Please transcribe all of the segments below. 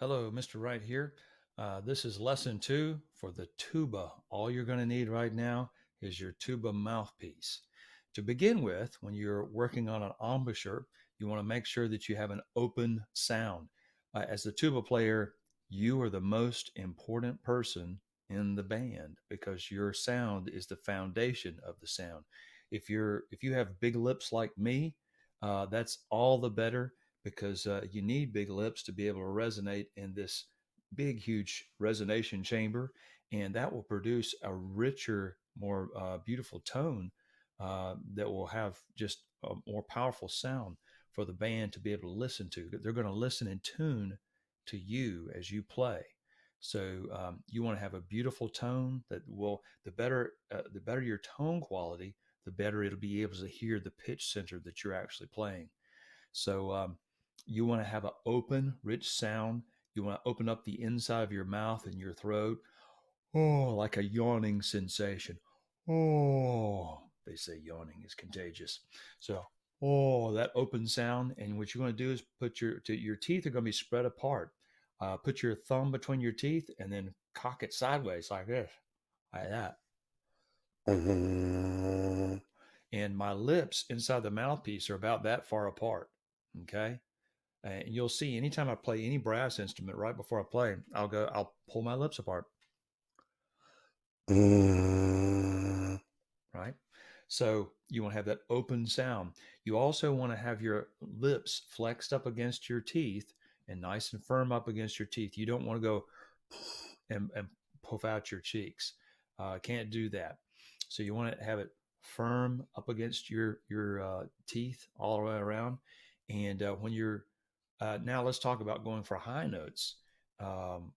Hello, Mr. Right here. This is lesson 2 for the tuba. All you're going to need right now is your tuba mouthpiece. To begin with, when you're working on an embouchure, you want to make sure that you have an open sound. As the tuba player, you are the most important person in the band because your sound is the foundation of the sound. If you have big lips like me, that's all the better because you need big lips to be able to resonate in this big, huge resonation chamber, and that will produce a richer, more beautiful tone that will have just a more powerful sound for the band to be able to listen to. They're going to listen in tune to you as you play. So you want to have a beautiful tone that will the better your tone quality, the better it'll be able to hear the pitch center that you're actually playing. So you want to have an open, rich sound. You want to open up the inside of your mouth and your throat. Oh, like a yawning sensation. Oh, they say yawning is contagious. So, oh, that open sound. And what you're going to do is put your teeth are going to be spread apart. Put your thumb between your teeth and then cock it sideways like this, like that. And my lips inside the mouthpiece are about that far apart. Okay. And you'll see anytime I play any brass instrument, right before I play, I'll pull my lips apart, right? So you want to have that open sound. You also want to have your lips flexed up against your teeth and nice and firm up against your teeth. You don't want to go and puff out your cheeks. Can't do that. So you want to have it firm up against your teeth all the way around. And when you're now let's talk about going for high notes.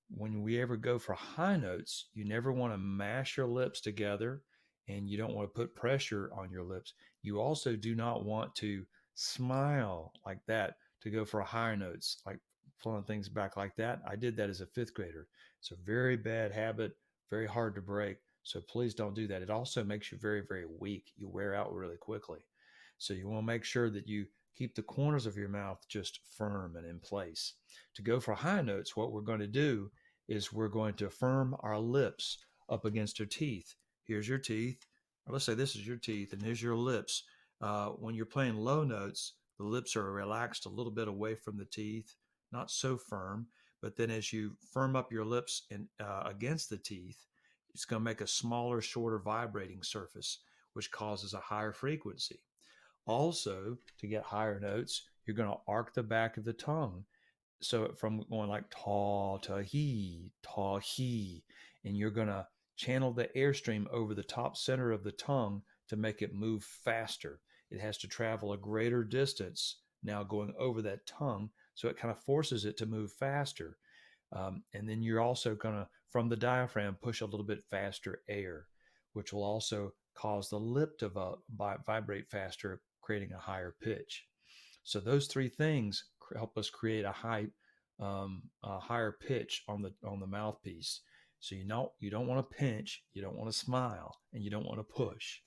When we ever go for high notes, you never want to mash your lips together and you don't want to put pressure on your lips. You also do not want to smile like that to go for higher notes, like flowing things back like that. I did that as a fifth grader. It's a very bad habit, very hard to break. So please don't do that. It also makes you very, very weak. You wear out really quickly. So you want to make sure that you keep the corners of your mouth just firm and in place. To go for high notes, what we're going to do is we're going to firm our lips up against our teeth. Here's your teeth. Or let's say this is your teeth, and here's your lips. When you're playing low notes, the lips are relaxed a little bit away from the teeth, not so firm. But then as you firm up your lips against the teeth, it's going to make a smaller, shorter vibrating surface, which causes a higher frequency. Also, to get higher notes, you're going to arc the back of the tongue. So from going like ta he, and you're going to channel the airstream over the top center of the tongue to make it move faster. It has to travel a greater distance now going over that tongue, so it kind of forces it to move faster. And then you're also going to, from the diaphragm, push a little bit faster air, which will also cause the lip to vibrate faster, creating a higher pitch. So those three things help us create a higher pitch on the mouthpiece. So you don't want to pinch, you don't want to smile, and you don't want to push.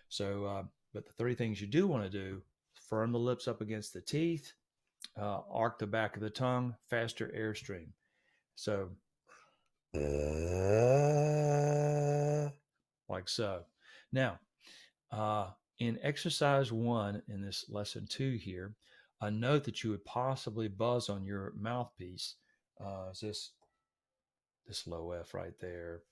So, but the three things you do want to do: firm the lips up against the teeth, arc the back of the tongue, faster airstream. So, like so. Now, in exercise 1 in this lesson 2 here, a note that you would possibly buzz on your mouthpiece is this low F right there.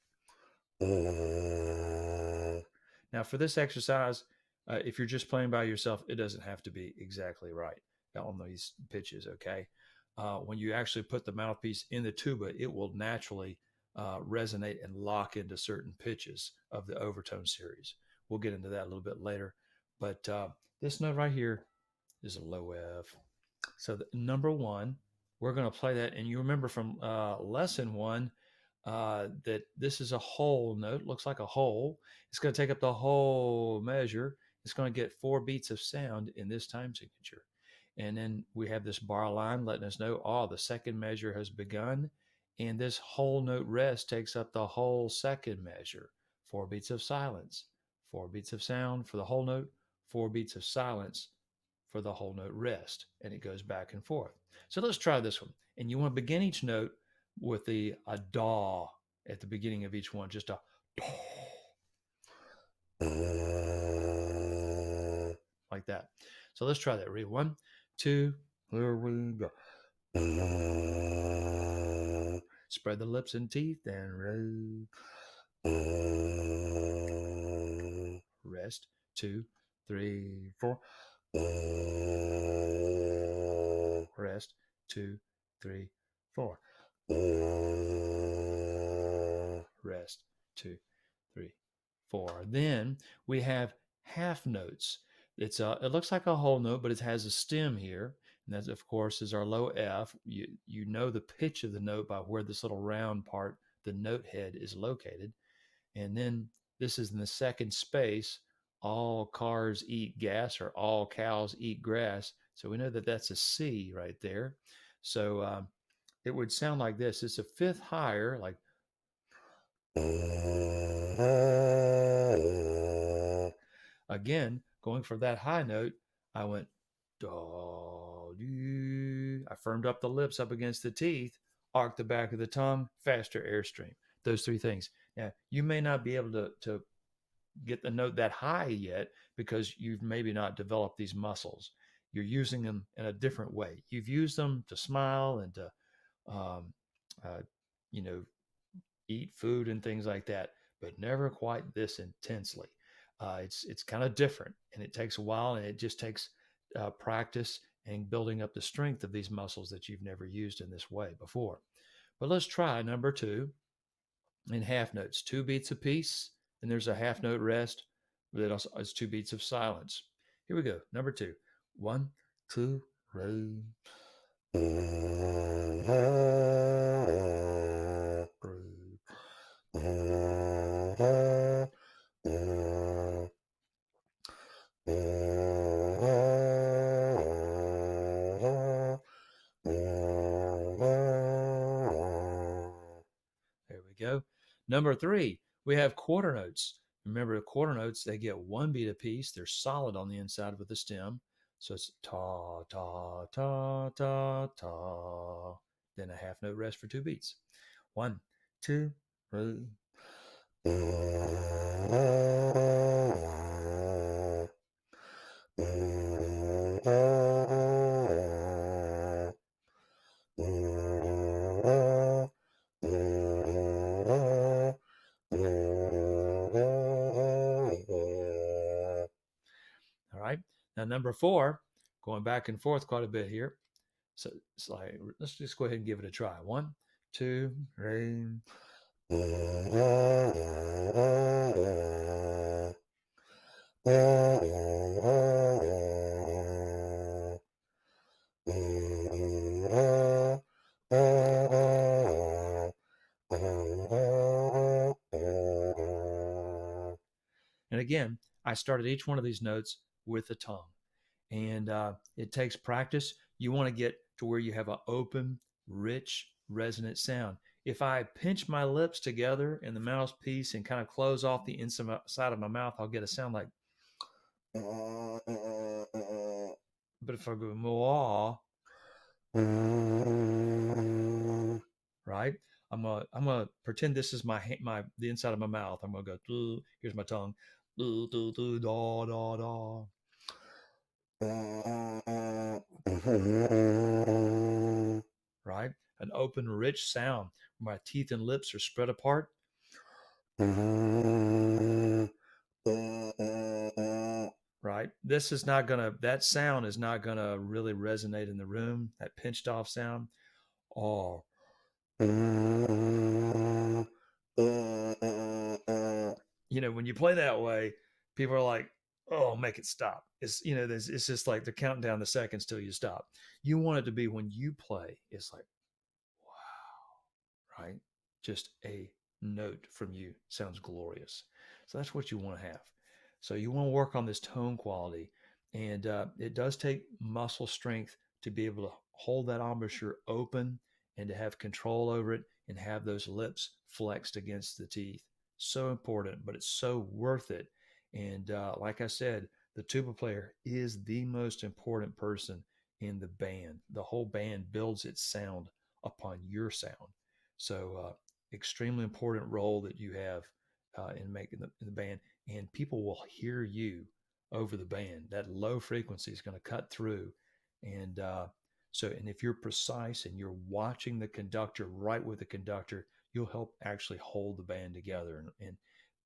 Now, for this exercise, if you're just playing by yourself, it doesn't have to be exactly right on these pitches, okay? When you actually put the mouthpiece in the tuba, it will naturally resonate and lock into certain pitches of the overtone series. We'll get into that a little bit later. But this note right here is a low F. So number 1, we're going to play that. And you remember from lesson 1 that this is a whole note, looks like a whole. It's going to take up the whole measure. It's going to get 4 beats of sound in this time signature. And then we have this bar line letting us know, the second measure has begun. And this whole note rest takes up the whole second measure. 4 beats of silence, 4 beats of sound for the whole note, 4 beats of silence for the whole note rest, and it goes back and forth. So let's try this one. And you want to begin each note with a daw at the beginning of each one, just a like that. So let's try that. Ready? 1, 2, here we go. Spread the lips and teeth and rest. 2, 3, 4. Rest. 2, 3, 4. Rest. 2, 3, 4. Then we have half notes. It looks like a whole note, but it has a stem here. And that, of course, is our low F. You know the pitch of the note by where this little round part, the note head, is located. And then this is in the second space. All cars eat gas, or all cows eat grass. So we know that that's a C right there. So it would sound like this. It's a fifth higher, like. Again, going for that high note, I went do, do. I firmed up the lips up against the teeth, arced the back of the tongue, faster airstream. Those three things. Now, you may not be able to get the note that high yet because you've maybe not developed these muscles. You're using them in a different way. You've used them to smile and to, um, uh, you know, eat food and things like that, but never quite this intensely. It's kind of different, and it takes a while, and it just takes practice and building up the strength of these muscles that you've never used in this way before. But let's try number 2 in half notes, 2 beats a piece, and there's a half note rest. That also is 2 beats of silence. Here we go. Number 2. 1, 2, 3. There we go. Number 3, we have quarter notes. Remember, quarter notes, they get 1 beat apiece. They're solid on the inside with the stem. So it's ta, ta, ta, ta, ta. Then a half note rest for 2 beats. 1, 2, 3. All right. Now, number 4, going back and forth quite a bit here. So it's like, let's just go ahead and give it a try. 1, 2, 3. And again, I started each one of these notes with the tongue. And it takes practice. You want to get to where you have an open, rich, resonant sound. If I pinch my lips together in the mouthpiece and kind of close off the inside of my mouth, I'll get a sound like. But if I go more, right? I'm gonna pretend this is my the inside of my mouth. I'm gonna go. Here's my tongue. Da da da. Right? An open, rich sound. My teeth and lips are spread apart. Right? That sound is not gonna really resonate in the room, that pinched off sound. Oh. When you play that way, people are like, oh, make it stop. It's just like they're counting down the seconds till you stop. You want it to be when you play, it's like, wow, right? Just a note from you sounds glorious. So that's what you want to have. So you want to work on this tone quality. And it does take muscle strength to be able to hold that embouchure open and to have control over it and have those lips flexed against the teeth. So important, but it's so worth it. And like I said, The tuba player is the most important person in the band. The whole band builds its sound upon your sound. So, extremely important role that you have in making the band, and people will hear you over the band. That low frequency is going to cut through, and and if you're precise and you're watching the conductor, right with the conductor, you'll help actually hold the band together.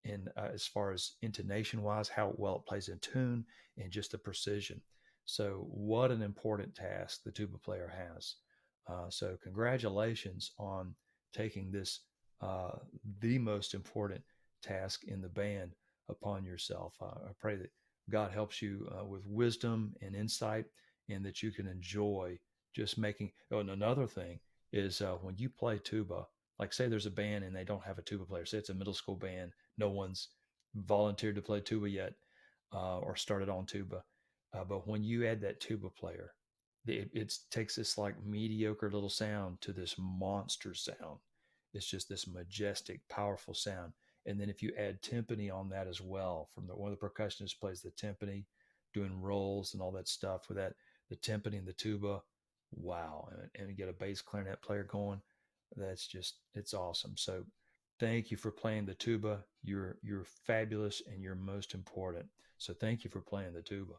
And as far as intonation wise, how well it plays in tune, and just the precision. So, what an important task the tuba player has. So, congratulations on taking this, uh, the most important task in the band, upon yourself. I pray that God helps you with wisdom and insight, and that you can enjoy just making. Oh, and another thing is when you play tuba, like say there's a band and they don't have a tuba player, say it's a middle school band, no one's volunteered to play tuba yet, or started on tuba. But when you add that tuba player, it takes this like mediocre little sound to this monster sound. It's just this majestic, powerful sound. And then if you add timpani on that as well, from one of the percussionists plays the timpani, doing rolls and all that stuff with that, the timpani and the tuba, wow! And you get a bass clarinet player going. That's just, it's awesome. So thank you for playing the tuba. You're fabulous, and you're most important. So thank you for playing the tuba.